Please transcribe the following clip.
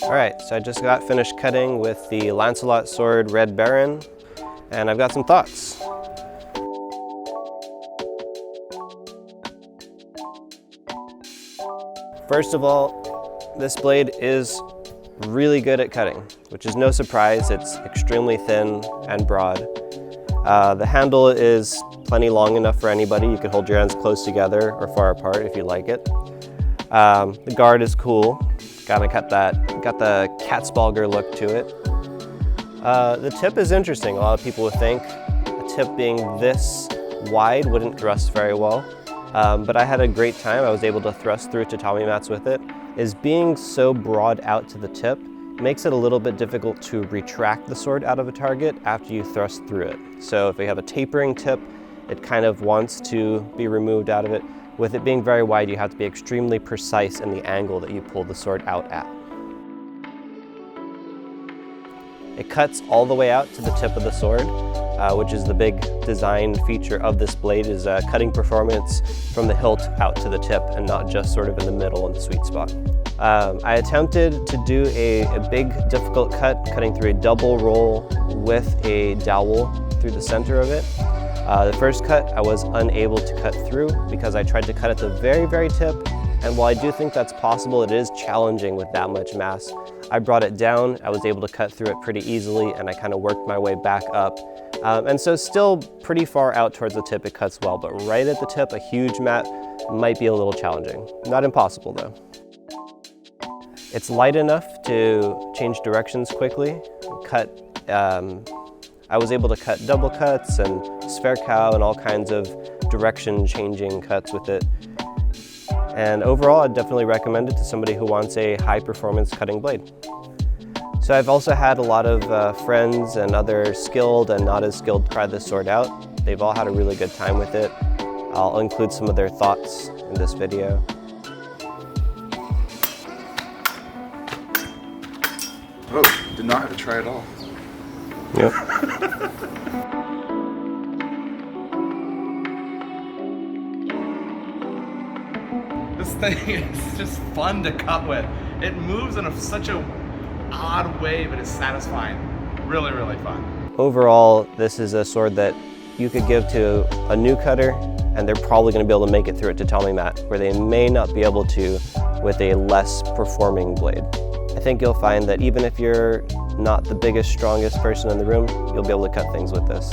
Alright, so I just got finished cutting with the Lancelot Sword Red Baron, and I've got some thoughts. First of all, this blade is really good at cutting, which is no surprise. It's extremely thin and broad. The handle is plenty long enough for anybody. You can hold your hands close together or far apart if you like it. The guard is cool. Got the Catsbalger look to it. The tip is interesting. A lot of people would think a tip being this wide wouldn't thrust very well, but I had a great time. I was able to thrust through tatami mats with it. Being so broad out to the tip makes it a little bit difficult to retract the sword out of a target after you thrust through it. So if you have a tapering tip, it kind of wants to be removed out of it. With it being very wide, you have to be extremely precise in the angle that you pull the sword out at. It cuts all the way out to the tip of the sword, which is the big design feature of this blade, is cutting performance from the hilt out to the tip and not just sort of in the middle in the sweet spot. I attempted to do a big difficult cut, cutting through a double roll with a dowel through the center of it. The first cut I was unable to cut through because I tried to cut at the very, very tip, and while I do think that's possible, it is challenging with that much mass. I brought it down, I was able to cut through it pretty easily, and I kind of worked my way back up. And so still pretty far out towards the tip it cuts well, but right at the tip, a huge mat might be a little challenging. Not impossible though. It's light enough to change directions quickly. I was able to cut double cuts and spare cow and all kinds of direction changing cuts with it. And overall, I'd definitely recommend it to somebody who wants a high performance cutting blade. So I've also had a lot of friends and other skilled and not as skilled try this sword out. They've all had a really good time with it. I'll include some of their thoughts in this video. Oh, did not have to try it all. Yep. This thing is just fun to cut with. It moves in such a odd way, but it's satisfying. Really, really fun. Overall, this is a sword that you could give to a new cutter, and they're probably going to be able to make it through a tatami mat, where they may not be able to with a less performing blade. I think you'll find that even if you're not the biggest, strongest person in the room, you'll be able to cut things with this.